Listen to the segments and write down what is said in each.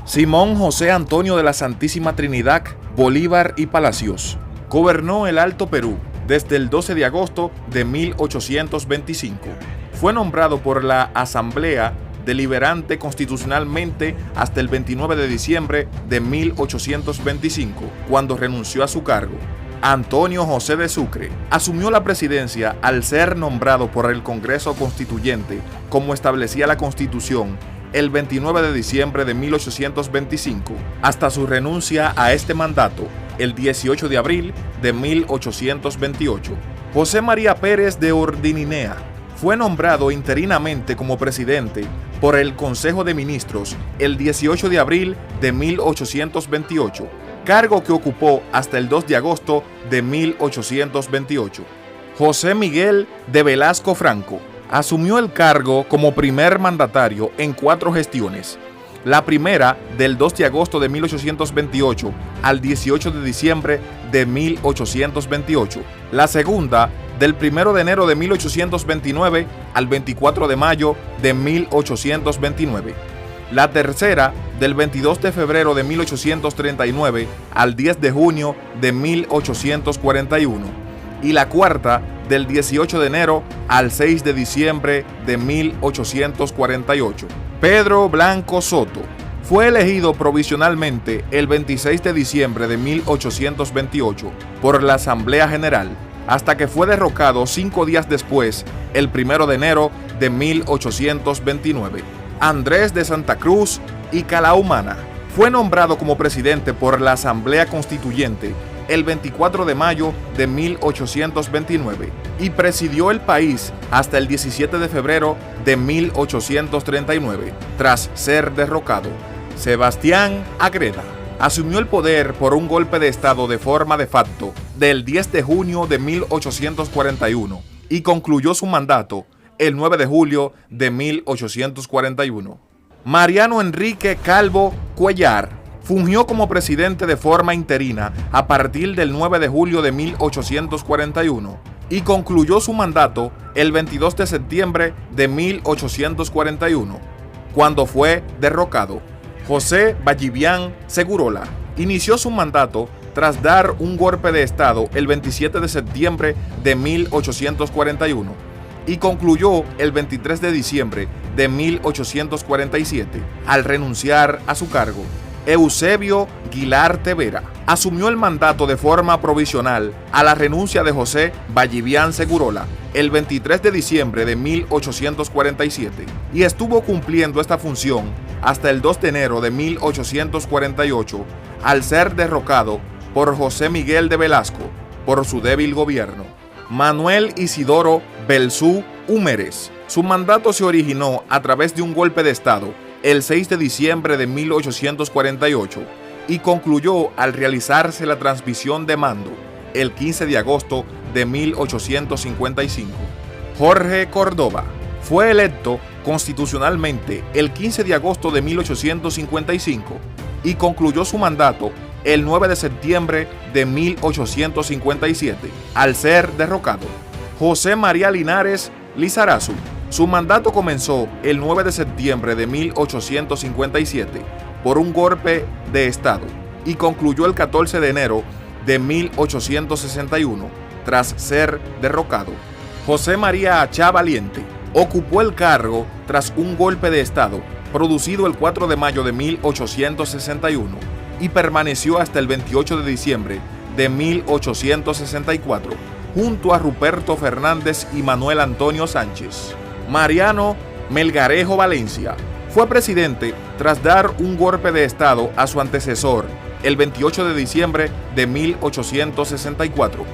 Simón José Antonio de la Santísima Trinidad, Bolívar y Palacios. Gobernó el Alto Perú desde el 12 de agosto de 1825. Fue nombrado por la Asamblea Deliberante constitucionalmente hasta el 29 de diciembre de 1825, cuando renunció a su cargo. Antonio José de Sucre asumió la presidencia al ser nombrado por el Congreso Constituyente, como establecía la Constitución, el 29 de diciembre de 1825, hasta su renuncia a este mandato, el 18 de abril de 1828. José María Pérez de Ordininea fue nombrado interinamente como presidente por el Consejo de Ministros el 18 de abril de 1828, cargo que ocupó hasta el 2 de agosto de 1828. José Miguel de Velasco Franco asumió el cargo como primer mandatario en 4 gestiones. La primera del 2 de agosto de 1828 al 18 de diciembre de 1828. La segunda del 1 de enero de 1829 al 24 de mayo de 1829. La tercera del 22 de febrero de 1839 al 10 de junio de 1841. Y la cuarta del 18 de enero al 6 de diciembre de 1848. Pedro Blanco Soto fue elegido provisionalmente el 26 de diciembre de 1828 por la Asamblea General, hasta que fue derrocado 5 días después, el 1 de enero de 1829. Andrés de Santa Cruz y Calahumana fue nombrado como presidente por la Asamblea Constituyente el 24 de mayo de 1829 y presidió el país hasta el 17 de febrero de 1839, tras ser derrocado. Sebastián Agreda asumió el poder por un golpe de Estado de forma de facto del 10 de junio de 1841 y concluyó su mandato el 9 de julio de 1841. Mariano Enrique Calvo Cuellar fungió como presidente de forma interina a partir del 9 de julio de 1841 y concluyó su mandato el 22 de septiembre de 1841, cuando fue derrocado. José Vallivian Segurola inició su mandato tras dar un golpe de Estado el 27 de septiembre de 1841 y concluyó el 23 de diciembre de 1847 al renunciar a su cargo. Eusebio Guilarte Vera asumió el mandato de forma provisional a la renuncia de José Vallivian Segurola el 23 de diciembre de 1847 y estuvo cumpliendo esta función hasta el 2 de enero de 1848 al ser derrocado por José Miguel de Velasco por su débil gobierno. Manuel Isidoro Belzú Húmeres. Su mandato se originó a través de un golpe de Estado el 6 de diciembre de 1848 y concluyó al realizarse la transmisión de mando el 15 de agosto de 1855. Jorge Córdoba fue electo constitucionalmente el 15 de agosto de 1855 y concluyó su mandato el 9 de septiembre de 1857 al ser derrocado. José María Linares Lizarazu. Su mandato comenzó el 9 de septiembre de 1857 por un golpe de Estado y concluyó el 14 de enero de 1861 tras ser derrocado. José María Achá Valiente ocupó el cargo tras un golpe de Estado producido el 4 de mayo de 1861 y permaneció hasta el 28 de diciembre de 1864 junto a Ruperto Fernández y Manuel Antonio Sánchez. Mariano Melgarejo Valencia fue presidente tras dar un golpe de Estado a su antecesor el 28 de diciembre de 1864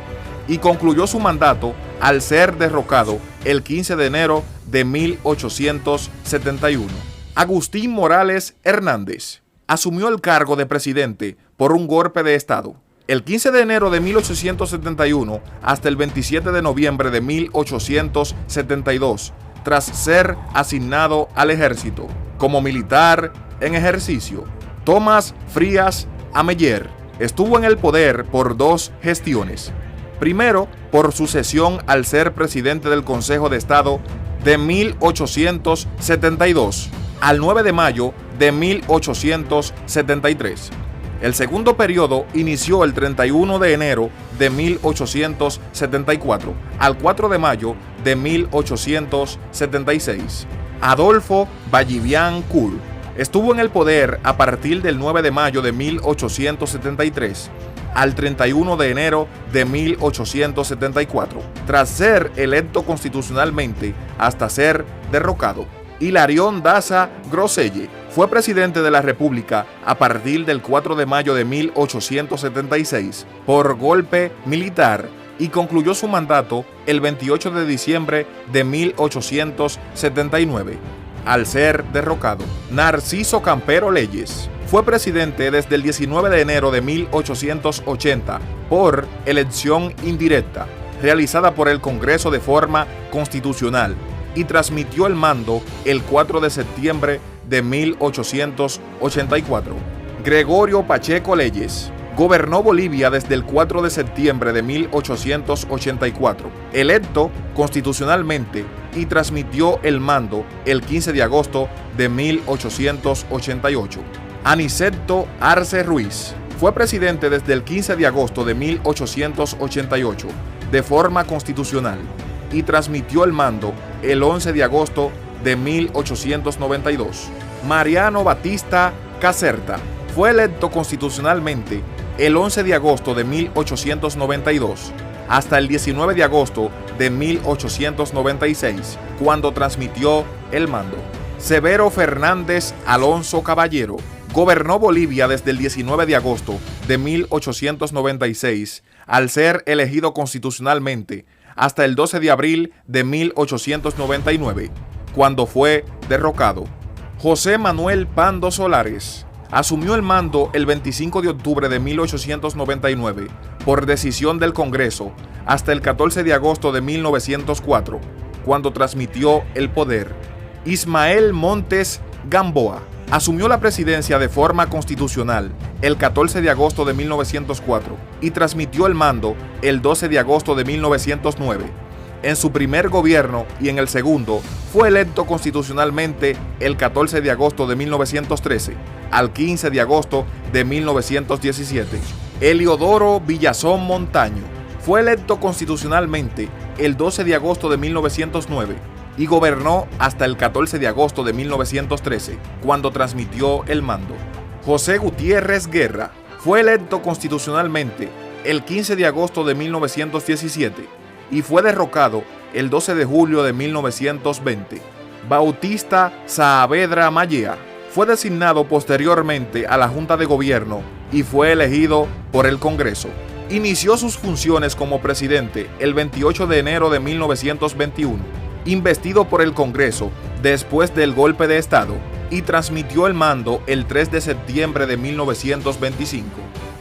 y concluyó su mandato al ser derrocado el 15 de enero de 1871. Agustín Morales Hernández asumió el cargo de presidente por un golpe de Estado el 15 de enero de 1871 hasta el 27 de noviembre de 1872, tras ser asignado al ejército como militar en ejercicio. Tomás Frías Ameller estuvo en el poder por 2 gestiones. Primero, por sucesión al ser presidente del Consejo de Estado de 1872 al 9 de mayo de 1873. El segundo periodo inició el 31 de enero de 1874 al 4 de mayo de 1876. Adolfo Vallivian Cour estuvo en el poder a partir del 9 de mayo de 1873 al 31 de enero de 1874, tras ser electo constitucionalmente hasta ser derrocado. Hilarión Daza Groselle fue presidente de la República a partir del 4 de mayo de 1876 por golpe militar y concluyó su mandato el 28 de diciembre de 1879, al ser derrocado. Narciso Campero Leyes fue presidente desde el 19 de enero de 1880 por elección indirecta, realizada por el Congreso de forma constitucional, y transmitió el mando el 4 de septiembre de 1884. Gregorio Pacheco Leyes gobernó Bolivia desde el 4 de septiembre de 1884, electo constitucionalmente, y transmitió el mando el 15 de agosto de 1888. Aniceto Arce Ruiz fue presidente desde el 15 de agosto de 1888 de forma constitucional y transmitió el mando el 11 de agosto de 1892. Mariano Batista Caserta fue electo constitucionalmente el 11 de agosto de 1892 hasta el 19 de agosto de 1896, cuando transmitió el mando. Severo Fernández Alonso Caballero gobernó Bolivia desde el 19 de agosto de 1896 al ser elegido constitucionalmente hasta el 12 de abril de 1899, cuando fue derrocado. José Manuel Pando Solares asumió el mando el 25 de octubre de 1899 por decisión del Congreso hasta el 14 de agosto de 1904, cuando transmitió el poder. Ismael Montes Gamboa asumió la presidencia de forma constitucional el 14 de agosto de 1904 y transmitió el mando el 12 de agosto de 1909. En su primer gobierno y en el segundo, fue electo constitucionalmente el 14 de agosto de 1913 al 15 de agosto de 1917. Eliodoro Villazón Montaño fue electo constitucionalmente el 12 de agosto de 1909 y gobernó hasta el 14 de agosto de 1913, cuando transmitió el mando. José Gutiérrez Guerra fue electo constitucionalmente el 15 de agosto de 1917 y fue derrocado el 12 de julio de 1920. Bautista Saavedra Mallea fue designado posteriormente a la Junta de Gobierno y fue elegido por el Congreso. Inició sus funciones como presidente el 28 de enero de 1921, investido por el Congreso después del golpe de Estado, y transmitió el mando el 3 de septiembre de 1925.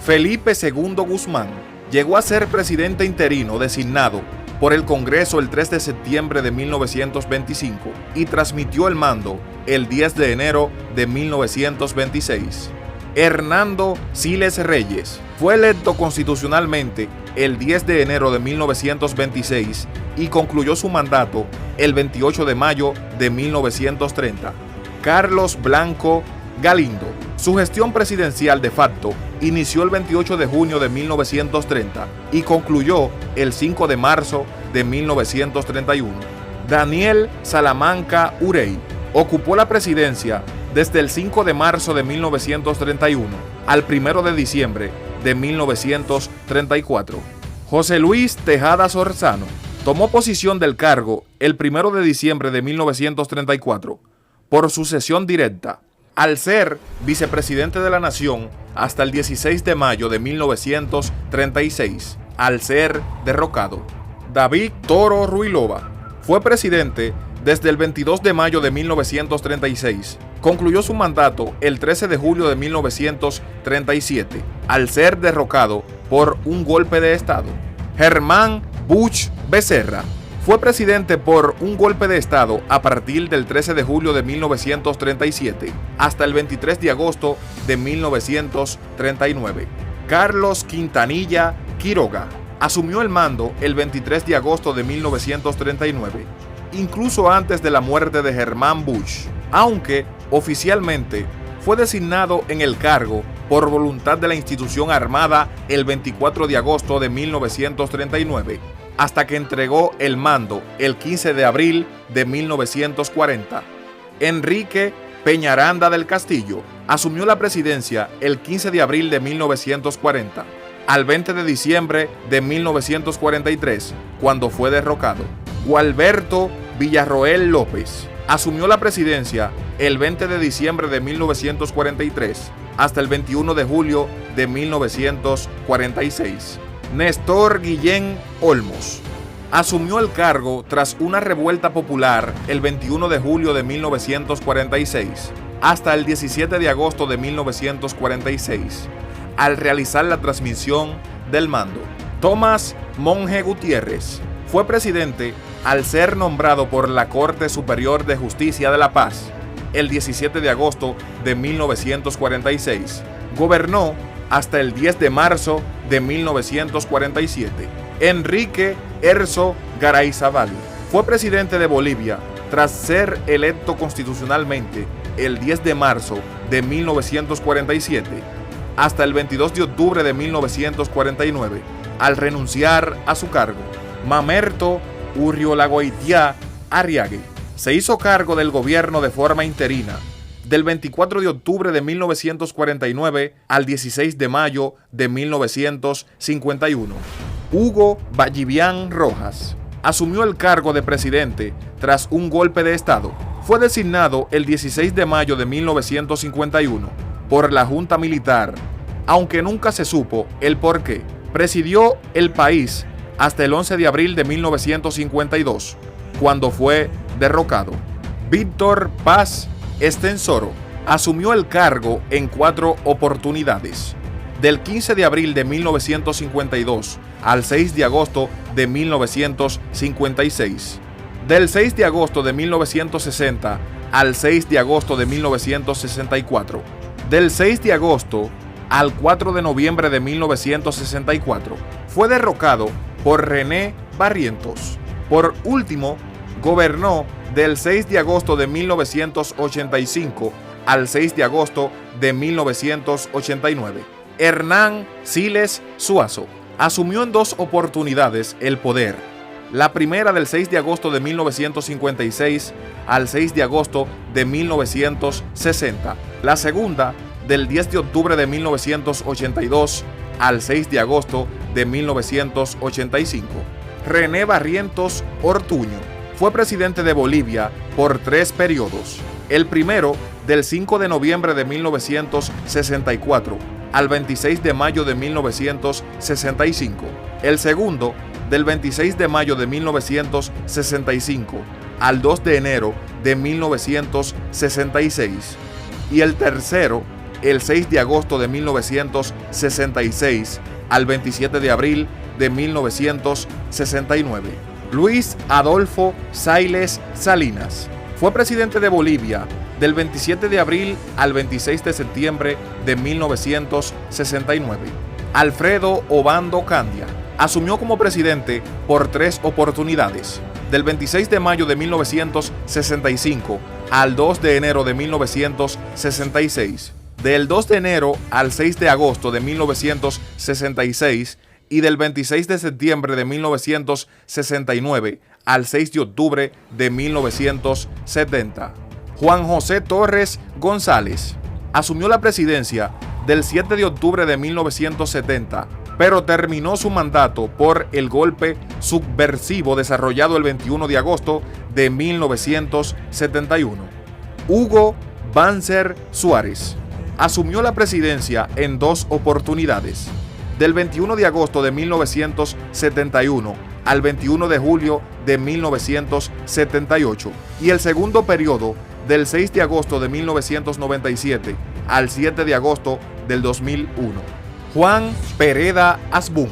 Felipe II Guzmán llegó a ser presidente interino designado por el Congreso el 3 de septiembre de 1925 y transmitió el mando el 10 de enero de 1926. Hernando Siles Reyes fue electo constitucionalmente el 10 de enero de 1926 y concluyó su mandato el 28 de mayo de 1930. Carlos Blanco Galindo. Su gestión presidencial de facto inició el 28 de junio de 1930 y concluyó el 5 de marzo de 1931. Daniel Salamanca Urey ocupó la presidencia desde el 5 de marzo de 1931 al 1 de diciembre de 1934. José Luis Tejada Sorzano tomó posesión del cargo el 1 de diciembre de 1934 por sucesión directa, al ser vicepresidente de la Nación hasta el 16 de mayo de 1936, al ser derrocado. David Toro Ruilova fue presidente desde el 22 de mayo de 1936. Concluyó su mandato el 13 de julio de 1937, al ser derrocado por un golpe de Estado. Germán Buch Becerra fue presidente por un golpe de Estado a partir del 13 de julio de 1937 hasta el 23 de agosto de 1939. Carlos Quintanilla Quiroga asumió el mando el 23 de agosto de 1939, incluso antes de la muerte de Germán Buch, aunque oficialmente fue designado en el cargo por voluntad de la institución armada el 24 de agosto de 1939, hasta que entregó el mando el 15 de abril de 1940. Enrique Peñaranda del Castillo asumió la presidencia el 15 de abril de 1940, al 20 de diciembre de 1943, cuando fue derrocado. Gualberto Villarroel López asumió la presidencia el 20 de diciembre de 1943 hasta el 21 de julio de 1946. Néstor Guillén Olmos asumió el cargo tras una revuelta popular el 21 de julio de 1946 hasta el 17 de agosto de 1946, al realizar la transmisión del mando. Tomás Monge Gutiérrez fue presidente al ser nombrado por la Corte Superior de Justicia de la Paz el 17 de agosto de 1946. Gobernó hasta el 10 de marzo de 1947. Enrique Erzo Garayzábal fue presidente de Bolivia tras ser electo constitucionalmente el 10 de marzo de 1947 hasta el 22 de octubre de 1949, al renunciar a su cargo. Mamerto Urriolagoitia Arriague se hizo cargo del gobierno de forma interina del 24 de octubre de 1949 al 16 de mayo de 1951. Hugo Vallivian Rojas asumió el cargo de presidente tras un golpe de Estado. Fue designado el 16 de mayo de 1951 por la Junta Militar, aunque nunca se supo el porqué. Presidió el país hasta el 11 de abril de 1952, cuando fue derrocado. Víctor Paz Estensoro asumió el cargo en 4 oportunidades, del 15 de abril de 1952 al 6 de agosto de 1956, del 6 de agosto de 1960 al 6 de agosto de 1964, del 6 de agosto al 4 de noviembre de 1964. Fue derrocado por René Barrientos. Por último, gobernó del 6 de agosto de 1985 al 6 de agosto de 1989. Hernán Siles Suazo asumió en 2 oportunidades el poder. La primera del 6 de agosto de 1956 al 6 de agosto de 1960. La segunda del 10 de octubre de 1982 al 6 de agosto de 1985. René Barrientos Ortuño fue presidente de Bolivia por 3 periodos. El primero del 5 de noviembre de 1964 al 26 de mayo de 1965. El segundo del 26 de mayo de 1965 al 2 de enero de 1966. Y el tercero el 6 de agosto de 1966 al 27 de abril de 1969. Luis Adolfo Siles Salinas fue presidente de Bolivia del 27 de abril al 26 de septiembre de 1969. Alfredo Obando Candia asumió como presidente por 3 oportunidades, del 26 de mayo de 1965 al 2 de enero de 1966, del 2 de enero al 6 de agosto de 1966 y del 26 de septiembre de 1969 al 6 de octubre de 1970. Juan José Torres González asumió la presidencia del 7 de octubre de 1970, pero terminó su mandato por el golpe subversivo desarrollado el 21 de agosto de 1971. Hugo Banzer Suárez asumió la presidencia en 2 oportunidades, del 21 de agosto de 1971 al 21 de julio de 1978, y el segundo periodo del 6 de agosto de 1997 al 7 de agosto del 2001. Juan Pereda Asbun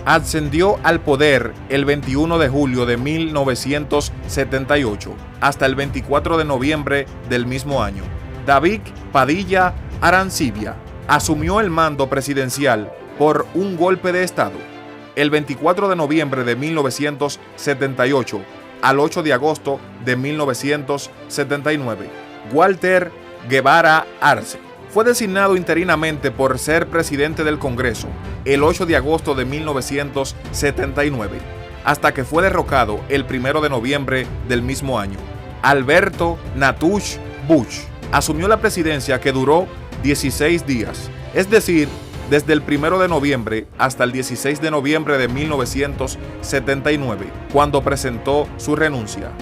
ascendió al poder el 21 de julio de 1978 hasta el 24 de noviembre del mismo año. David Padilla Arancibia asumió el mando presidencial por un golpe de Estado el 24 de noviembre de 1978 al 8 de agosto de 1979. Walter Guevara Arce Fue designado interinamente por ser presidente del Congreso el 8 de agosto de 1979, hasta que fue derrocado el 1 de noviembre del mismo año. Alberto Natusch Busch asumió la presidencia, que duró 16 días, es decir, desde el 1 de noviembre hasta el 16 de noviembre de 1979, cuando presentó su renuncia.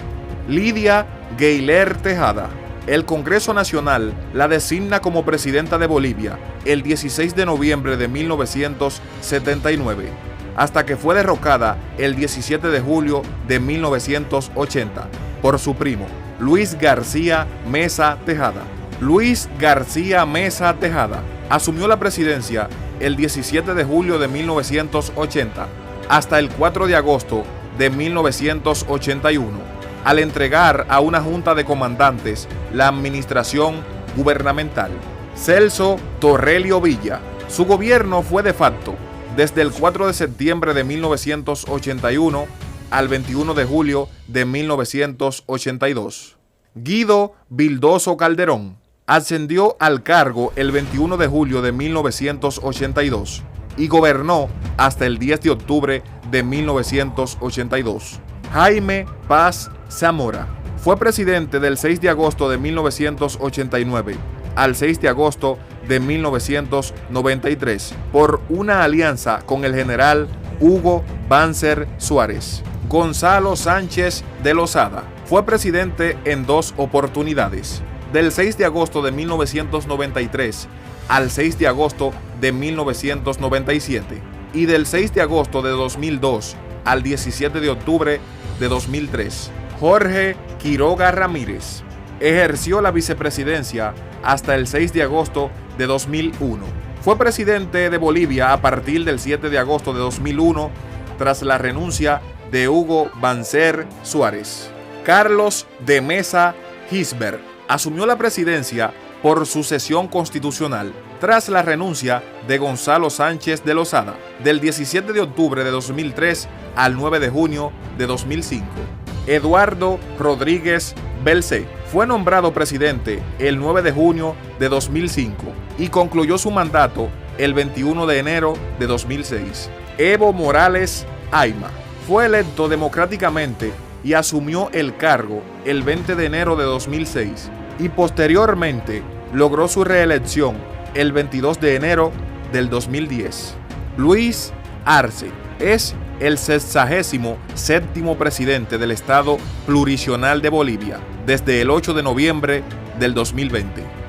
Lidia Geyler Tejada. El Congreso Nacional la designa como presidenta de Bolivia el 16 de noviembre de 1979, hasta que fue derrocada el 17 de julio de 1980 por su primo, Luis García Meza Tejada. Luis García Meza Tejada asumió la presidencia el 17 de julio de 1980 hasta el 4 de agosto de 1981, al entregar a una junta de comandantes la administración gubernamental. Celso Torrelio Villa. Su gobierno fue de facto desde el 4 de septiembre de 1981 al 21 de julio de 1982. Guido Vildoso Calderón ascendió al cargo el 21 de julio de 1982 y gobernó hasta el 10 de octubre de 1982. Jaime Paz Zamora fue presidente del 6 de agosto de 1989 al 6 de agosto de 1993 por una alianza con el general Hugo Banzer Suárez. Gonzalo Sánchez de Lozada fue presidente en 2 oportunidades, del 6 de agosto de 1993 al 6 de agosto de 1997 y del 6 de agosto de 2002 al 17 de octubre de 2003. Jorge Quiroga Ramírez ejerció la vicepresidencia hasta el 6 de agosto de 2001. Fue presidente de Bolivia a partir del 7 de agosto de 2001 tras la renuncia de Hugo Banzer Suárez. Carlos de Mesa Gisbert asumió la presidencia por sucesión constitucional tras la renuncia de Gonzalo Sánchez de Lozada del 17 de octubre de 2003 al 9 de junio de 2005. Eduardo Rodríguez Belcé fue nombrado presidente el 9 de junio de 2005 y concluyó su mandato el 21 de enero de 2006. Evo Morales Ayma fue electo democráticamente y asumió el cargo el 20 de enero de 2006 y posteriormente logró su reelección el 22 de enero del 2010. Luis Arce es el 67º presidente del Estado Plurinacional de Bolivia desde el 8 de noviembre del 2020.